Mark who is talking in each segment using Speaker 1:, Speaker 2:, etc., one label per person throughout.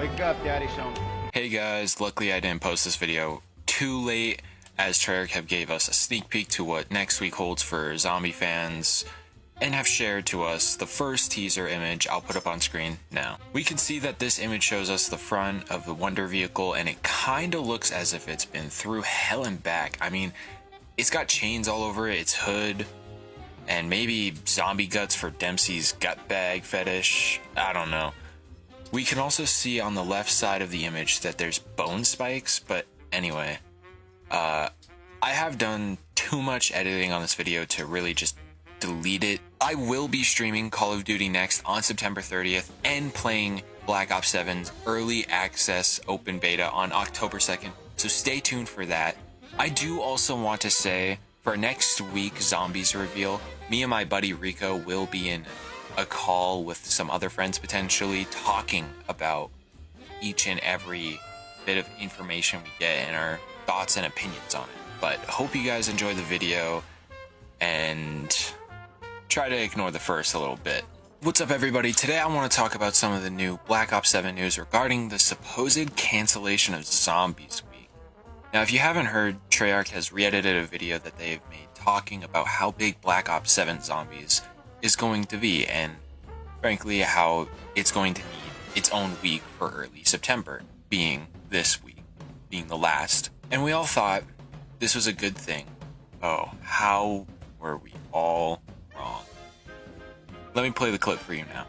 Speaker 1: Wake up, Daddy's home.
Speaker 2: Hey guys, luckily I didn't post this video too late, as Treyarch have gave us a sneak peek to what next week holds for zombie fans, and have shared to us the first teaser image I'll put up on screen now. We can see that this image shows us the front of the Wonder vehicle, and it kinda looks as if it's been through hell and back. I mean, it's got chains all over it, its hood, and maybe zombie guts for Dempsey's gut bag fetish, I don't know. We can also see on the left side of the image that there's bone spikes, but anyway, I have done too much editing on this video to really just delete it. I will be streaming Call of Duty next on September 30th and playing Black Ops 7's early access open beta on October 2nd, so stay tuned for that. I do also want to say, for next week's Zombies reveal, me and my buddy Rico will be in a call with some other friends potentially, talking about each and every bit of information we get and our thoughts and opinions on it. But hope you guys enjoy the video and try to ignore the first a little bit. What's up everybody? Today I want to talk about some of the new Black Ops 7 news regarding the supposed cancellation of Zombies Week. Now if you haven't heard, Treyarch has re-edited a video that they've made talking about how big Black Ops 7 Zombies is going to be, and frankly how it's going to need its own week for early September, being this week, being the last. And we all thought this was a good thing. Oh, how were we all wrong? Let me play the clip for you now.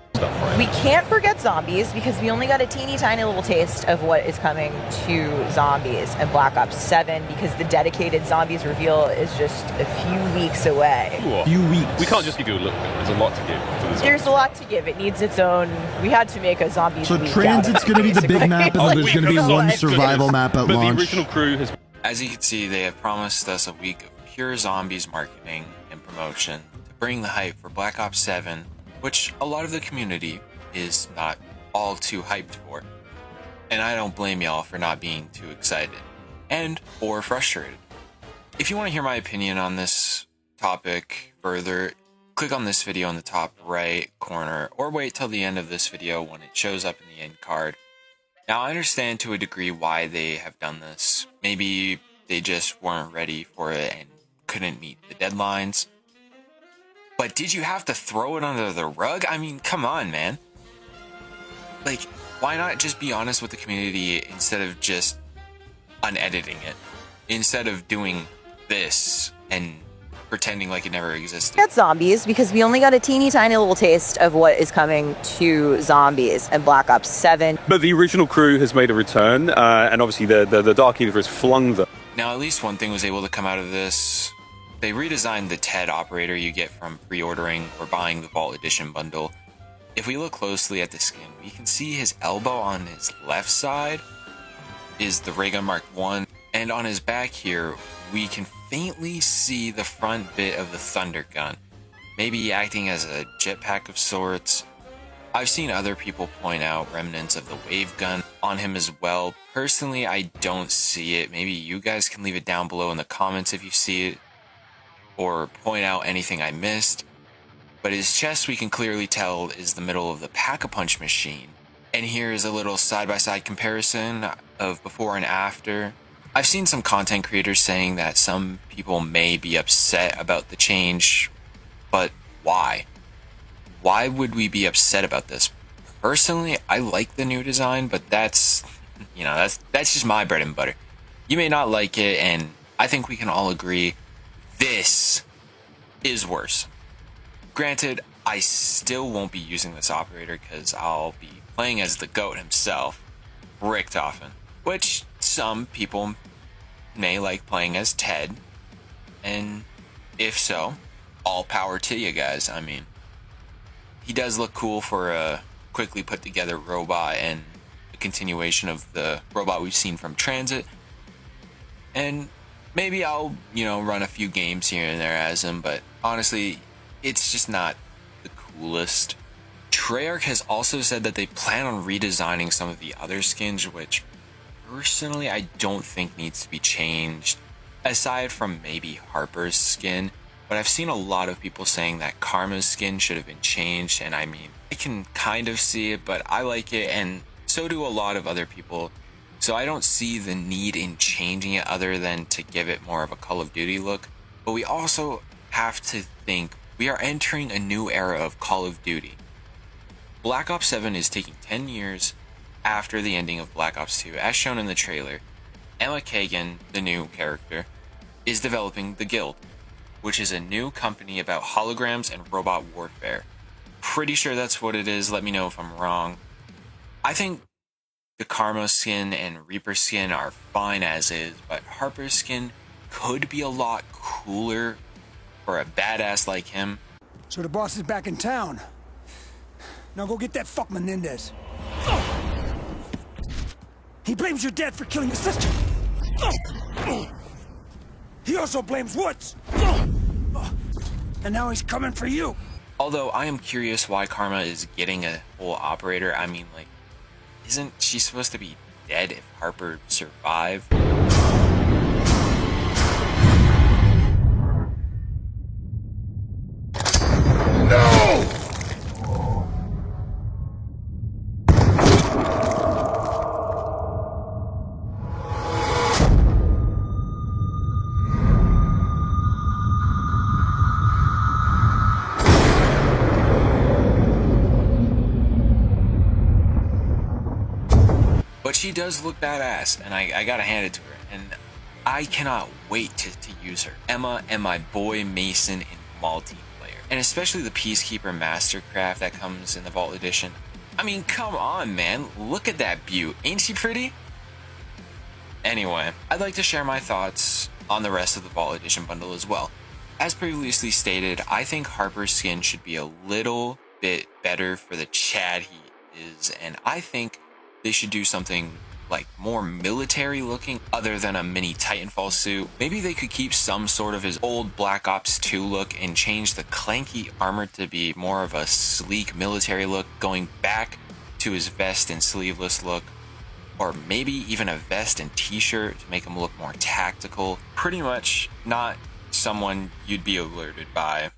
Speaker 3: We can't forget Zombies because we only got a teeny tiny little taste of what is coming to Zombies and Black Ops 7, because the dedicated Zombies reveal is just a few weeks away.
Speaker 4: Few weeks. We can't just give you a little bit. There's a lot to give for the Zombies.
Speaker 3: There's a lot to give. It needs its own. We had to make a Zombies
Speaker 5: So
Speaker 3: week
Speaker 5: Transit's going to be the big map, and
Speaker 4: Like,
Speaker 5: there's going to be one survival map at
Speaker 4: but
Speaker 5: launch.
Speaker 4: the original crew has...
Speaker 2: As you can see, they have promised us a week of pure Zombies marketing and promotion to bring the hype for Black Ops 7, which a lot of the community is not all too hyped for. And I don't blame y'all for not being too excited and or frustrated. If you want to hear my opinion on this topic further, click on this video in the top right corner, or wait till the end of this video when it shows up in the end card. Now I understand to a degree why they have done this. Maybe they just weren't ready for it and couldn't meet the deadlines. But did you have to throw it under the rug? I mean, come on, man. Like, why not just be honest with the community instead of just unediting it? Instead of doing this and pretending like it never existed.
Speaker 3: At Zombies because we only got a teeny tiny little taste of what is coming to Zombies and Black Ops 7.
Speaker 4: But the original crew has made a return, and obviously the Dark Ether has flung them.
Speaker 2: Now, at least one thing was able to come out of this. They redesigned the TED operator you get from pre-ordering or buying the Vault Edition bundle. If we look closely at the skin, we can see his elbow on his left side is the Ray Gun Mark I, and on his back here, we can faintly see the front bit of the Thunder Gun, maybe acting as a jetpack of sorts. I've seen other people point out remnants of the Wave Gun on him as well. Personally, I don't see it. Maybe you guys can leave it down below in the comments if you see it, or point out anything I missed. But his chest, we can clearly tell, is the middle of the Pack-a-Punch machine. And here is a little side-by-side comparison of before and after. I've seen some content creators saying that some people may be upset about the change, but why? Why would we be upset about this? Personally, I like the new design, but that's just my bread and butter. You may not like it, and I think we can all agree this is worse. Granted, I still won't be using this operator because I'll be playing as the GOAT himself, Richtofen, which some people may like playing as Ted, and if so, all power to you guys. I mean, he does look cool for a quickly put together robot and a continuation of the robot we've seen from Transit, and maybe I'll, run a few games here and there as him, but honestly, it's just not the coolest. Treyarch has also said that they plan on redesigning some of the other skins, which personally I don't think needs to be changed, aside from maybe Harper's skin. But I've seen a lot of people saying that Karma's skin should have been changed, and I mean, I can kind of see it, but I like it, and so do a lot of other people. So I don't see the need in changing it other than to give it more of a Call of Duty look. But we also have to think we are entering a new era of Call of Duty. Black Ops 7 is taking 10 years after the ending of Black Ops 2, as shown in the trailer. Emma Kagan, the new character, is developing the Guild, which is a new company about holograms and robot warfare. Pretty sure that's what it is. Let me know if I'm wrong. I think the Karma skin and Reaper skin are fine as is, but Harper's skin could be a lot cooler for a badass like him.
Speaker 1: So the boss is back in town. Now go get that fuck Menendez. He blames your dad for killing his sister. He also blames Woods. And now he's coming for you.
Speaker 2: Although I am curious why Karma is getting a whole operator. I mean, like, isn't she supposed to be dead if Harper survived? But she does look badass, and I gotta hand it to her, and I cannot wait to use her. Emma and my boy Mason in multiplayer, and especially the Peacekeeper Mastercraft that comes in the Vault Edition. I mean, come on, man, look at that beaut, ain't she pretty? Anyway, I'd like to share my thoughts on the rest of the Vault Edition bundle as well. As previously stated, I think Harper's skin should be a little bit better for the Chad he is, and I think they should do something like more military looking other than a mini Titanfall suit. Maybe they could keep some sort of his old Black Ops 2 look and change the clanky armor to be more of a sleek military look, going back to his vest and sleeveless look, or maybe even a vest and t-shirt to make him look more tactical. Pretty much not someone you'd be alerted by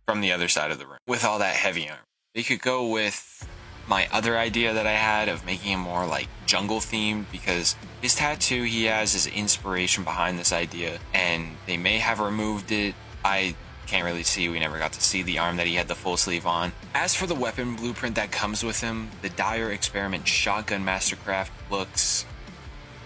Speaker 2: from the other side of the room with all that heavy armor. They could go with my other idea that I had of making him more like jungle themed, because his tattoo he has is inspiration behind this idea, and they may have removed it. I can't really see. We never got to see the arm that he had the full sleeve on. As for the weapon blueprint that comes with him, the Dyer Experiment Shotgun Mastercraft looks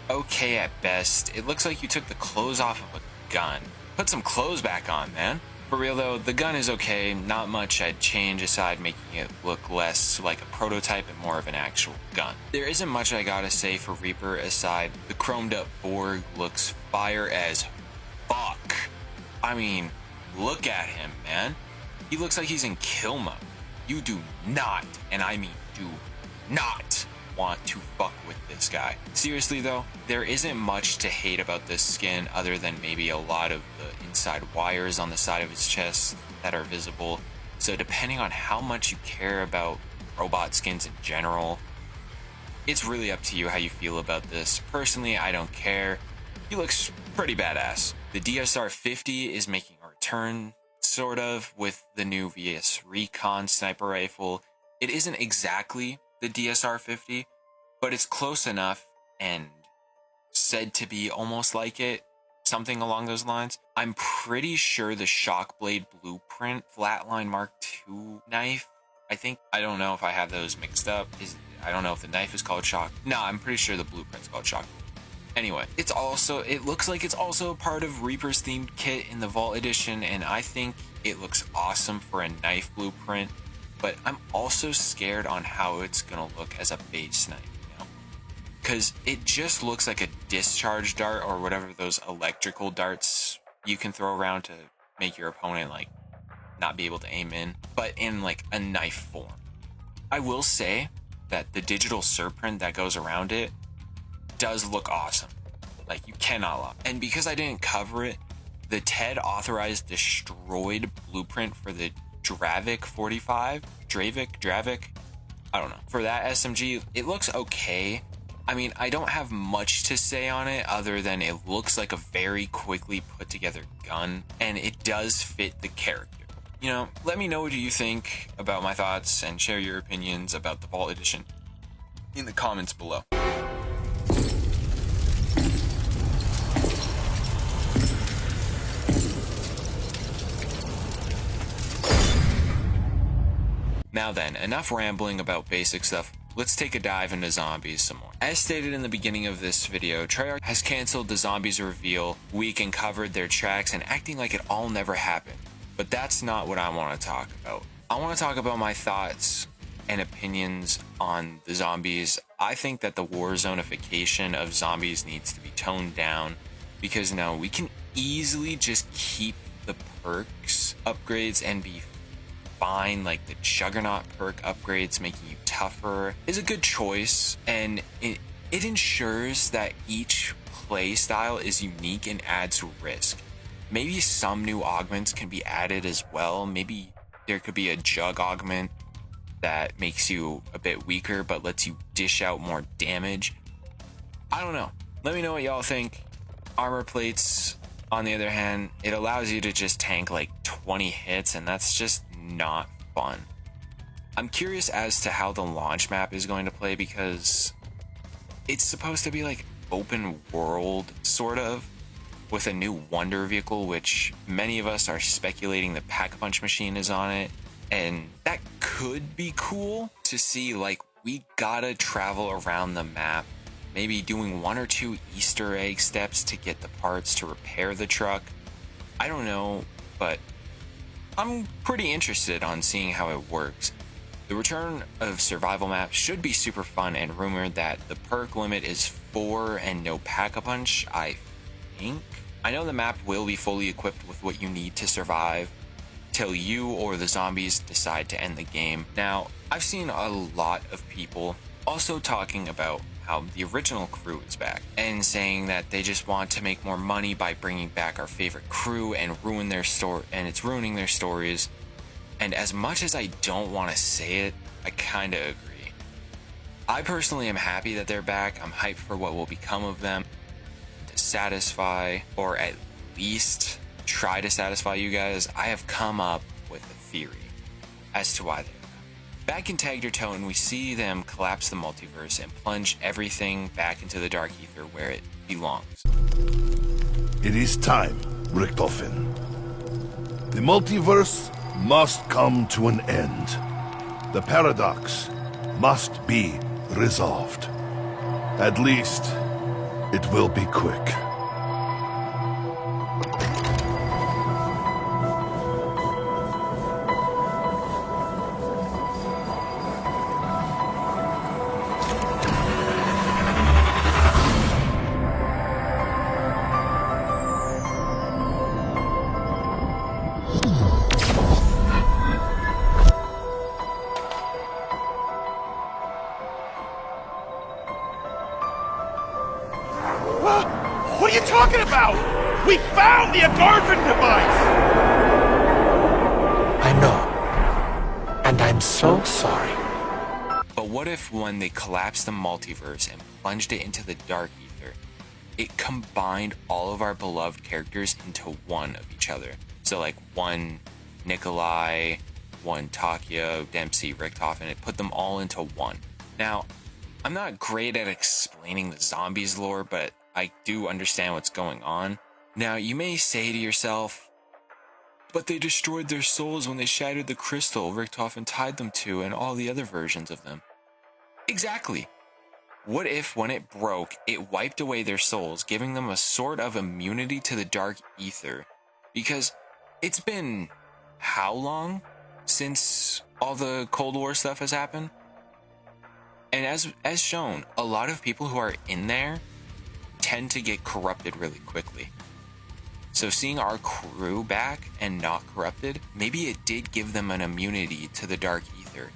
Speaker 2: okay at best. It looks like you took the clothes off of a gun. Put some clothes back on, man. For real though, the gun is okay, not much I'd change aside making it look less like a prototype and more of an actual gun. There isn't much I gotta say for Reaper aside the chromed up Borg looks fire as fuck. I mean, look at him, man. He looks like he's in kill mode. You do not, and I mean do not, want to fuck with this guy. Seriously though, there isn't much to hate about this skin other than maybe a lot of the inside wires on the side of his chest that are visible. So depending on how much you care about robot skins in general, it's really up to you how you feel about this. Personally, I don't care. He looks pretty badass. The DSR-50 is making a return, sort of, with the new VS Recon sniper rifle. It isn't exactly the DSR-50, but it's close enough and said to be almost like it, something along those lines. I'm pretty sure the Shockblade Blueprint Flatline Mark II knife, I don't know if I have those mixed up. I don't know if the knife is called Shock. No, I'm pretty sure the blueprint's called Shock. Anyway, it looks like it's also a part of Reaper's themed kit in the Vault Edition, and I think it looks awesome for a knife blueprint. But I'm also scared on how it's gonna look as a base knife, you know? Because it just looks like a discharge dart or whatever those electrical darts you can throw around to make your opponent like not be able to aim in, but in like a knife form. I will say that the digital surprint that goes around it does look awesome. Like, you cannot lie. And because I didn't cover it, the TED authorized destroyed blueprint for the Dravik 45, Dravik, I don't know. For that SMG, it looks okay. I mean, I don't have much to say on it other than it looks like a very quickly put together gun, and it does fit the character. You know, let me know what you think about my thoughts and share your opinions about the Vault Edition. in the comments below. Now then, enough rambling about basic stuff. Let's take a dive into zombies some more. As stated in the beginning of this video, Treyarch has cancelled the zombies reveal week and covered their tracks and acting like it all never happened. But that's not what I want to talk about. I want to talk about my thoughts and opinions on the zombies. I think that the warzonification of zombies needs to be toned down, because now we can easily just keep the perks upgrades and be fine. Like the Juggernaut perk upgrades making you tougher is a good choice, and it ensures that each play style is unique and adds risk. Maybe some new augments can be added as well. Maybe there could be a jug augment that makes you a bit weaker but lets you dish out more damage. I don't know. Let me know what y'all think. Armor plates, on the other hand, it allows you to just tank like 20 hits, and that's just not fun. I'm curious as to how the launch map is going to play, because it's supposed to be like open world sort of, with a new wonder vehicle, which many of us are speculating the Pack-a-Punch machine is on it, and that could be cool to see. Like, we gotta travel around the map, maybe doing 1 or 2 Easter egg steps to get the parts to repair the truck. I don't know, but I'm pretty interested on seeing how it works. The return of survival maps should be super fun, and rumored that the perk limit is 4 and no Pack-a-Punch, I think. I know the map will be fully equipped with what you need to survive till you or the zombies decide to end the game. Now, I've seen a lot of people also talking about how the original crew is back and saying that they just want to make more money by bringing back our favorite crew and ruin their story, and it's ruining their stories. And as much as I don't want to say it, I kind of agree. I personally am happy that they're back. I'm hyped for what will become of them, to satisfy, or at least try to satisfy you guys. I have come up with a theory as to why they're back in Tag Your Tone. We see them collapse the multiverse and plunge everything back into the dark ether where it belongs.
Speaker 6: It is time, Richtofen. The multiverse must come to an end. The paradox must be resolved. At least, it will be quick.
Speaker 1: What are you talking about? We found the Agarvan device!
Speaker 7: I know. And I'm so sorry.
Speaker 2: But what if when they collapsed the multiverse and plunged it into the dark ether, it combined all of our beloved characters into one of each other? So like one Nikolai, one Takio, Dempsey, Richtofen, and it put them all into one. Now, I'm not great at explaining the zombies lore, but I do understand what's going on. Now, you may say to yourself, but they destroyed their souls when they shattered the crystal Richtofen tied them to, and all the other versions of them. Exactly. What if, when it broke, it wiped away their souls, giving them a sort of immunity to the dark ether? Because it's been how long since all the Cold War stuff has happened? And as shown, a lot of people who are in there tend to get corrupted really quickly. So seeing our crew back and not corrupted, maybe it did give them an immunity to the dark ether,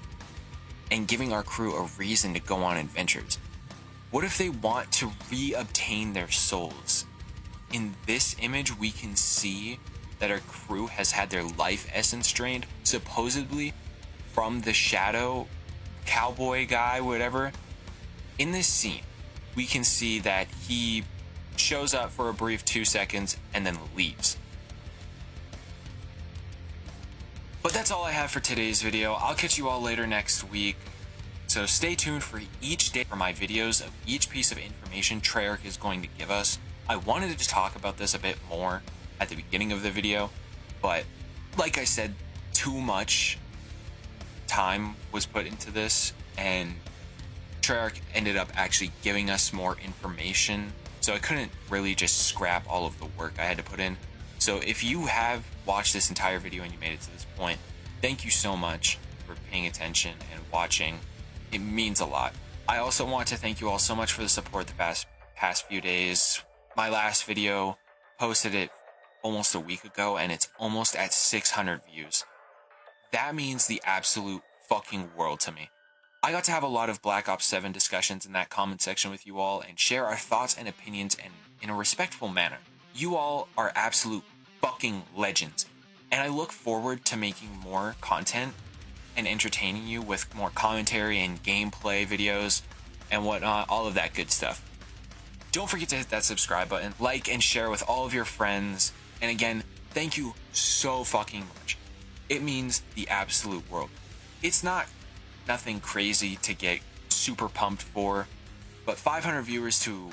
Speaker 2: and giving our crew a reason to go on adventures. What if they want to re-obtain their souls? In this image, we can see that our crew has had their life essence drained, supposedly from the shadow cowboy guy, whatever. In this scene, we can see that he shows up for a brief 2 seconds and then leaves. But that's all I have for today's video. I'll catch you all later next week. So stay tuned for each day for my videos of each piece of information Treyarch is going to give us. I wanted to talk about this a bit more at the beginning of the video, but like I said, too much time was put into this, and Treyarch ended up actually giving us more information, so I couldn't really just scrap all of the work I had to put in. So if you have watched this entire video and you made it to this point, thank you so much for paying attention and watching. It means a lot. I also want to thank you all so much for the support the past few days. My last video, posted it almost a week ago, and it's almost at 600 views. That means the absolute fucking world to me. I got to have a lot of Black Ops 7 discussions in that comment section with you all and share our thoughts and opinions in a respectful manner. You all are absolute fucking legends, and I look forward to making more content and entertaining you with more commentary and gameplay videos and whatnot, all of that good stuff. Don't forget to hit that subscribe button, like and share with all of your friends, and again, thank you so fucking much. It means the absolute world. It's nothing crazy to get super pumped for, but 500 viewers to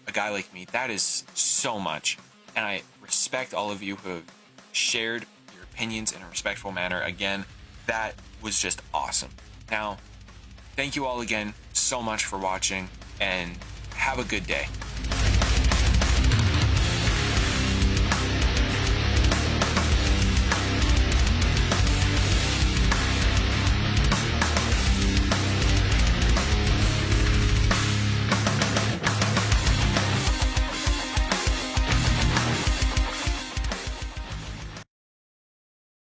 Speaker 2: a guy like me, that is so much, and I respect all of you who have shared your opinions in a respectful manner. Again, that was just awesome. Now, thank you all again so much for watching, and have a good day.